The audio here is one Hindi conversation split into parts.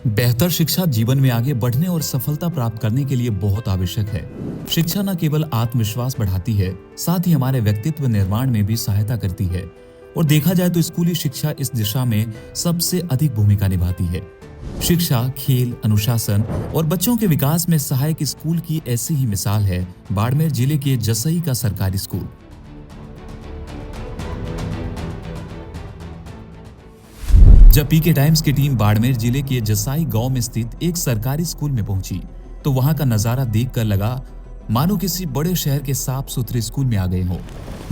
बेहतर शिक्षा जीवन में आगे बढ़ने और सफलता प्राप्त करने के लिए बहुत आवश्यक है। शिक्षा न केवल आत्मविश्वास बढ़ाती है, साथ ही हमारे व्यक्तित्व निर्माण में भी सहायता करती है। और देखा जाए तो स्कूली शिक्षा इस दिशा में सबसे अधिक भूमिका निभाती है। शिक्षा, खेल, अनुशासन और बच्चों के विकास में सहायक स्कूल की ऐसी ही मिसाल है बाड़मेर जिले के जसई का सरकारी स्कूल। जब पीके टाइम्स की टीम बाड़मेर जिले के जसाई गांव में स्थित एक सरकारी स्कूल में पहुंची तो वहां का नजारा देखकर लगा मानो किसी बड़े शहर के साफ सुथरे स्कूल में आ गए हो।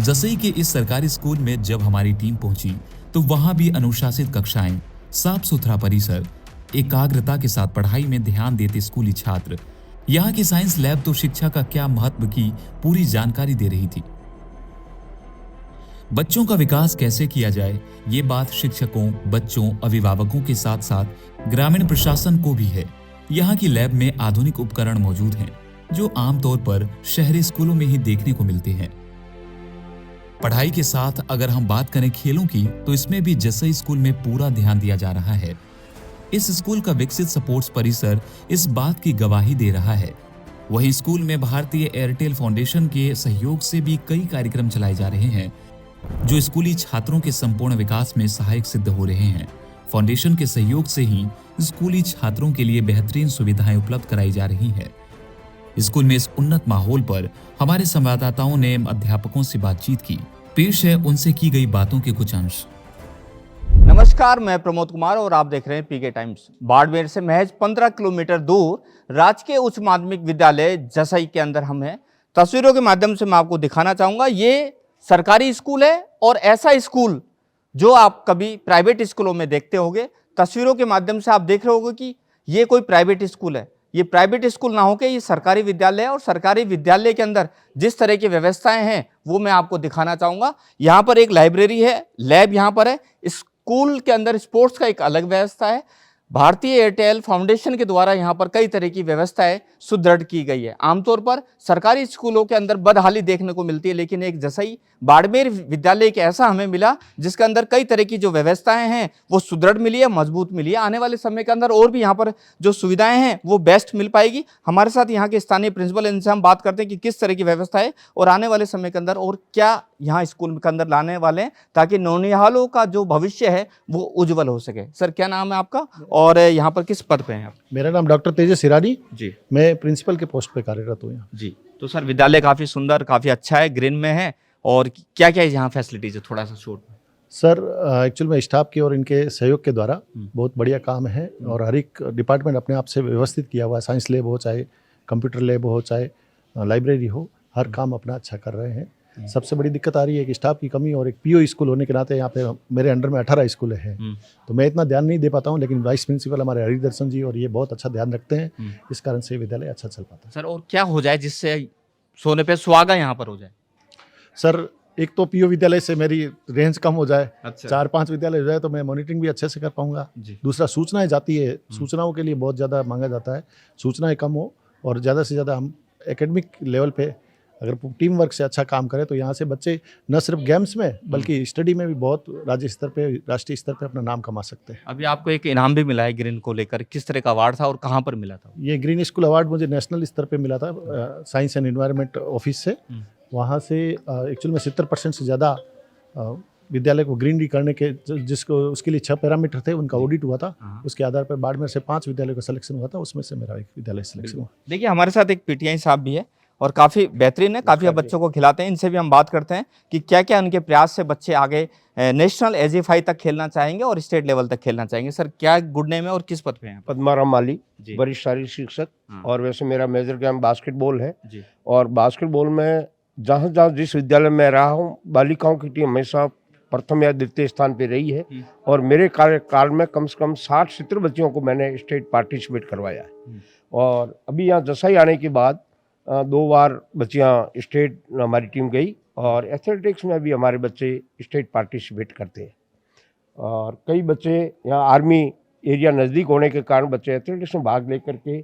जसई के इस सरकारी स्कूल में जब हमारी टीम पहुंची तो वहां भी अनुशासित कक्षाएं, साफ सुथरा परिसर, एकाग्रता के साथ पढ़ाई में ध्यान देते स्कूली छात्र, यहाँ की साइंस लैब तो शिक्षा का क्या महत्व की पूरी जानकारी दे रही थी। बच्चों का विकास कैसे किया जाए, ये बात शिक्षकों, बच्चों, अभिभावकों के साथ साथ ग्रामीण प्रशासन को भी है। यहाँ की लैब में आधुनिक उपकरण मौजूद हैं, जो आमतौर पर शहरी स्कूलों में ही देखने को मिलते हैं। पढ़ाई के साथ अगर हम बात करें खेलों की, तो इसमें भी जसई स्कूल में पूरा ध्यान दिया जा रहा है। इस स्कूल का विकसित स्पोर्ट्स परिसर इस बात की गवाही दे रहा है। वहीं स्कूल में भारतीय एयरटेल फाउंडेशन के सहयोग से भी कई कार्यक्रम चलाए जा रहे हैं, जो स्कूली छात्रों के संपूर्ण विकास में सहायक सिद्ध हो रहे हैं। फाउंडेशन के सहयोग से ही स्कूली छात्रों के लिए बेहतरीन सुविधाएं उपलब्ध कराई जा रही है। स्कूल में इस उन्नत माहौल पर हमारे संवाददाताओं ने अध्यापकों से बातचीत की। पेश है उनसे की गई बातों के कुछ अंश। नमस्कार, मैं प्रमोद कुमार और आप देख रहे हैं पीके टाइम्स। बाड़मेर से महज 15 किलोमीटर दूर राजकीय उच्च माध्यमिक विद्यालय जसई के अंदर हम हैं। तस्वीरों के माध्यम से मैं आपको दिखाना चाहूँगा, ये सरकारी स्कूल है और ऐसा स्कूल जो आप कभी प्राइवेट स्कूलों में देखते होंगे। तस्वीरों के माध्यम से आप देख रहे होंगे कि ये कोई प्राइवेट स्कूल है। ये प्राइवेट स्कूल ना होकर ये सरकारी विद्यालय है और सरकारी विद्यालय के अंदर जिस तरह की व्यवस्थाएं हैं वो मैं आपको दिखाना चाहूँगा। यहाँ पर एक लाइब्रेरी है, लैब यहाँ पर है। स्कूल के अंदर स्पोर्ट्स का एक अलग व्यवस्था है। भारतीय एयरटेल फाउंडेशन के द्वारा यहाँ पर कई तरह की व्यवस्थाएं सुदृढ़ की गई है। आमतौर पर सरकारी स्कूलों के अंदर बदहाली देखने को मिलती है, लेकिन एक जसई बाड़मेर विद्यालय एक ऐसा हमें मिला जिसके अंदर कई तरह की जो व्यवस्थाएं हैं वो सुदृढ़ मिली है, मजबूत मिली है। आने वाले समय के अंदर और भी यहाँ पर जो सुविधाएं हैं वो बेस्ट मिल पाएगी। हमारे साथ यहाँ के स्थानीय प्रिंसिपल, इनसे हम बात करते हैं कि किस तरह की व्यवस्था है और आने वाले समय के अंदर और क्या यहाँ स्कूल के अंदर लाने वाले हैं ताकि नौनिहालों का जो भविष्य है वो उज्जवल हो सके। सर, क्या नाम है आपका और यहाँ पर किस पद पे हैं आप? मेरा नाम डॉक्टर तेजस हिरानी जी। मैं प्रिंसिपल के पोस्ट पे कार्यरत हूँ यहाँ। जी, तो सर विद्यालय काफ़ी सुंदर, काफ़ी अच्छा है, ग्रीन में है। और क्या क्या यहाँ फैसिलिटीज है, थोड़ा सा शॉर्ट में? सर, एक्चुअल में स्टाफ की और इनके सहयोग के द्वारा बहुत बढ़िया काम है और हर एक डिपार्टमेंट अपने आप से व्यवस्थित किया हुआ है। साइंस लैब हो, चाहे कंप्यूटर लैब हो, चाहे लाइब्रेरी हो, हर काम अपना अच्छा कर रहे हैं। सबसे बड़ी दिक्कत आ रही है कि स्टाफ की कमी और एक पीओ स्कूल होने के नाते यहाँ पे मेरे अंडर में 18 स्कूल है, तो मैं इतना ध्यान नहीं दे पाता हूँ, लेकिन वाइस प्रिंसिपल हमारे हरिदर्शन जी और ये बहुत अच्छा ध्यान रखते हैं। इस कारण से विद्यालय अच्छा चल पाता है। सर, और क्या हो जाए जिससे सोने पे सुहागा यहाँ पर हो जाए? सर, एक तो पीओ विद्यालय से मेरी रेंज कम हो जाए, अच्छा। 4-5 विद्यालय हो जाए तो मैं मॉनिटरिंग भी अच्छे से कर पाऊंगा। दूसरा, सूचनाएं जाती है, सूचनाओं के लिए बहुत ज़्यादा मांगा जाता है, सूचनाएं कम हो और ज़्यादा से ज़्यादा हम एकेडमिक लेवल पे अगर टीम वर्क से अच्छा काम करें तो यहाँ से बच्चे न सिर्फ गेम्स में बल्कि स्टडी में भी बहुत राज्य स्तर पे, राष्ट्रीय स्तर पे अपना नाम कमा सकते हैं। अभी आपको एक इनाम भी मिला है ग्रीन को लेकर, किस तरह का अवार्ड था और कहाँ पर मिला था? ये ग्रीन स्कूल अवार्ड मुझे नेशनल स्तर पे मिला था, साइंस एंड एनवायरनमेंट ऑफिस से। वहाँ से एक्चुअल में 70% से ज़्यादा विद्यालय को ग्रीनरी करने के जिसको उसके लिए 6 पैरामीटर थे, उनका ऑडिट हुआ था। उसके आधार पर बाड़मेर से 5 विद्यालय का सिलेक्शन हुआ था, उसमें से मेरा एक विद्यालय सिलेक्शन हुआ। देखिए, हमारे साथ एक पीटीआई साहब भी है और काफ़ी बेहतरीन है, काफ़ी बच्चों को खिलाते हैं। इनसे भी हम बात करते हैं कि क्या क्या उनके प्रयास से बच्चे आगे नेशनल एजीफाई तक खेलना चाहेंगे और स्टेट लेवल तक खेलना चाहेंगे। सर, क्या गुड नेम है और किस पद पे हैं? पद्माराम माली, वरिष्ठ शारीरिक शिक्षक। और वैसे मेरा मेजर गेम बास्केटबॉल है जी। और बास्केटबॉल में जहाँ जहाँ जिस विद्यालय में रहा हूँ, बालिकाओं की टीम हमेशा प्रथम या द्वितीय स्थान पे रही है और मेरे कार्यकाल में कम से कम 60-70 बच्चियों को मैंने स्टेट पार्टिसिपेट करवाया है। और अभी यहाँ जसई आने के बाद 2 बार बच्चियाँ स्टेट हमारी टीम गई और एथलेटिक्स में भी हमारे बच्चे स्टेट पार्टिसिपेट करते हैं। और कई बच्चे यहाँ आर्मी एरिया नज़दीक होने के कारण बच्चे एथलेटिक्स में भाग लेकर के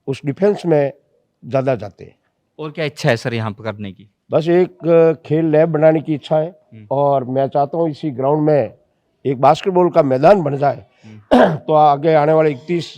उस डिफेंस में ज़्यादा जाते हैं। और क्या इच्छा है सर यहाँ पर करने की? बस एक खेल लैब बनाने की इच्छा है और मैं चाहता हूँ इसी ग्राउंड में एक बास्केटबॉल का मैदान बन जाए तो आगे आने वाले 31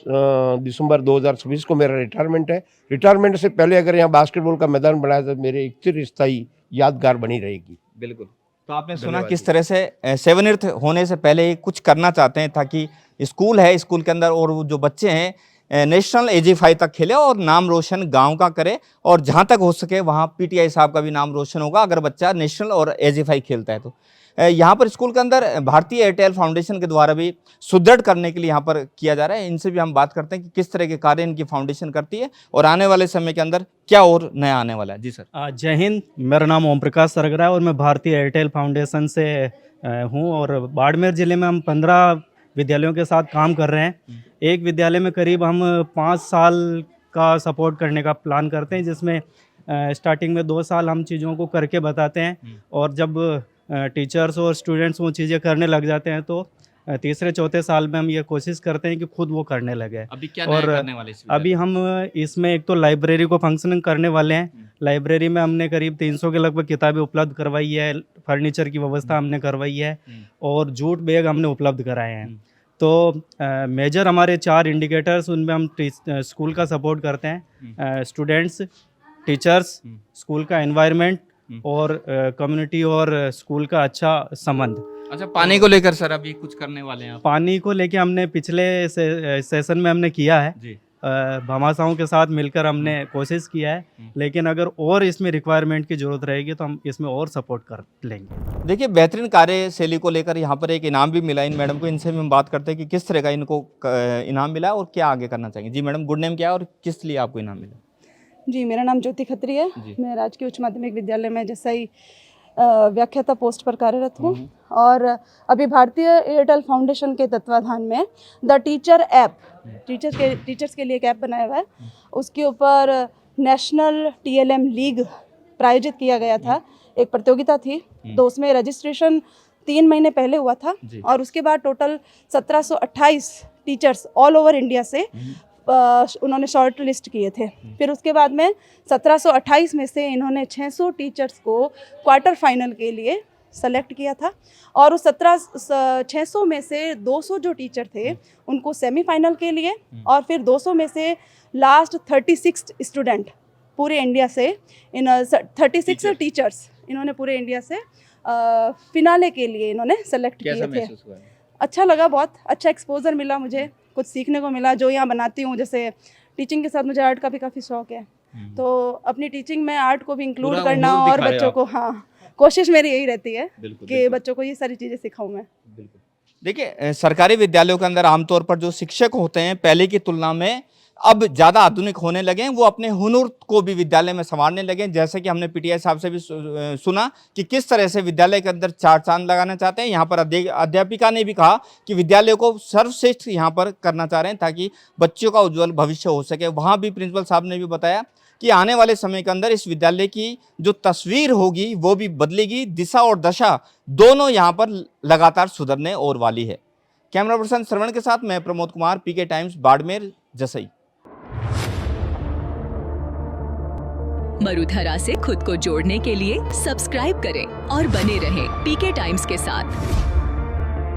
दिसंबर 2026 को मेरा रिटायरमेंट है। रिटायरमेंट से पहले अगर यहाँ बास्केटबॉल का मैदान बनाया तो मेरे चिरस्थायी यादगार बनी रहेगी। बिल्कुल। तो आपने सुना किस तरह से सेवनिर्थ होने से पहले कुछ करना चाहते हैं ताकि स्कूल है, स्कूल के अंदर और वो जो बच्चे हैं नेशनल AG5 तक खेले और नाम रोशन गांव का करे, और जहां तक हो सके वहां PTI साहब का भी नाम रोशन होगा अगर बच्चा नेशनल और AG5 खेलता है। तो यहाँ पर स्कूल के अंदर भारतीय एयरटेल फाउंडेशन के द्वारा भी सुदृढ़ करने के लिए यहाँ पर किया जा रहा है। इनसे भी हम बात करते हैं कि किस तरह के कार्य इनकी फाउंडेशन करती है और आने वाले समय के अंदर क्या और नया आने वाला है। जी सर। जय हिंद, मेरा नाम ओम प्रकाश सरगरा है और मैं भारतीय एयरटेल फाउंडेशन से हूँ और बाड़मेर ज़िले में हम 15 विद्यालयों के साथ काम कर रहे हैं। एक विद्यालय में करीब हम 5 साल का सपोर्ट करने का प्लान करते हैं, जिसमें स्टार्टिंग में 2 साल हम चीज़ों को करके बताते हैं और जब टीचर्स और स्टूडेंट्स वो चीज़ें करने लग जाते हैं तो तीसरे चौथे साल में हम ये कोशिश करते हैं कि खुद वो करने लगे। अभी क्या नया करने वाले हैं? अभी हम इसमें एक तो लाइब्रेरी को फंक्शनिंग करने वाले हैं। लाइब्रेरी में हमने करीब 300 के लगभग किताबें उपलब्ध करवाई है, फर्नीचर की व्यवस्था हमने करवाई है और जूट बैग हमने उपलब्ध कराए हैं। तो मेजर हमारे 4 इंडिकेटर्स, उनमें हम स्कूल का सपोर्ट करते हैं, स्टूडेंट्स, टीचर्स, स्कूल का एनवायरनमेंट और कम्युनिटी और स्कूल का अच्छा संबंध। अच्छा, पानी को लेकर सर अभी कुछ करने वाले हैं आप? पानी को लेके हमने पिछले सेशन में हमने किया है जी। भामाशाहों के साथ मिलकर हमने कोशिश किया है, लेकिन अगर और इसमें रिक्वायरमेंट की ज़रूरत रहेगी तो हम इसमें और सपोर्ट कर लेंगे। देखिए, बेहतरीन कार्यशैली को लेकर यहाँ पर एक इनाम भी मिला इन मैडम को। इनसे भी हम बात करते हैं कि किस तरह का इनको इनाम मिला और क्या आगे करना चाहेंगे। जी मैडम, गुड नेम क्या है और किस लिए आपको इनाम मिला? जी, मेरा नाम ज्योति खत्री है। मैं राजकीय उच्च माध्यमिक विद्यालय में जैसे व्याख्याता पोस्ट पर कार्यरत हूँ और अभी भारतीय एयरटेल फाउंडेशन के तत्वाधान में द टीचर ऐप, टीचर्स के लिए एक ऐप बनाया हुआ है। उसके ऊपर नेशनल TLM लीग प्रायोजित किया गया था, एक प्रतियोगिता थी। तो उसमें रजिस्ट्रेशन 3 महीने पहले हुआ था और उसके बाद total 1728 teachers all over India से उन्होंने शॉर्ट लिस्ट किए थे। फिर उसके बाद में 1728 में से इन्होंने 600 टीचर्स को क्वार्टर फाइनल के लिए सेलेक्ट किया था और उस 600 में से 200 जो टीचर थे उनको सेमीफाइनल के लिए और फिर 200 में से लास्ट 36 स्टूडेंट पूरे इंडिया से 36 टीचर्स इन्होंने पूरे इंडिया से फिनाले के लिए इन्होंने सेलेक्ट किए थे। अच्छा लगा, बहुत अच्छा एक्सपोजर मिला, मुझे कुछ सीखने को मिला जो यहाँ बनाती हूँ। जैसे टीचिंग के साथ मुझे आर्ट का भी काफ़ी शौक है, तो अपनी टीचिंग में आर्ट को भी इंक्लूड करना और बच्चों को, हाँ, कोशिश मेरी यही रहती है कि बच्चों को ये सारी चीज़ें सिखाऊं मैं। देखिए, सरकारी विद्यालयों के अंदर आमतौर पर जो शिक्षक होते हैं पहले की तुलना में अब ज़्यादा आधुनिक होने लगे हैं। वो अपने हुनर को भी विद्यालय में संवारने लगे हैं। जैसे कि हमने PTI साहब से भी सुना कि किस तरह से विद्यालय के अंदर 4 चांद लगाना चाहते हैं। यहाँ पर अध्यापिका ने भी कहा कि विद्यालय को सर्वश्रेष्ठ यहाँ पर करना चाह रहे हैं ताकि बच्चों का उज्जवल भविष्य हो सके। वहाँ भी प्रिंसिपल साहब ने भी बताया कि आने वाले समय के अंदर इस विद्यालय की जो तस्वीर होगी वो भी बदलेगी, दिशा और दशा दोनों यहाँ पर लगातार सुधरने और वाली है। कैमरा पर्सन श्रवण के साथ मैं प्रमोद कुमार, PK टाइम्स, बाड़मेर, जसई। मरुधरा से खुद को जोड़ने के लिए सब्सक्राइब करें और बने रहें PK टाइम्स के साथ।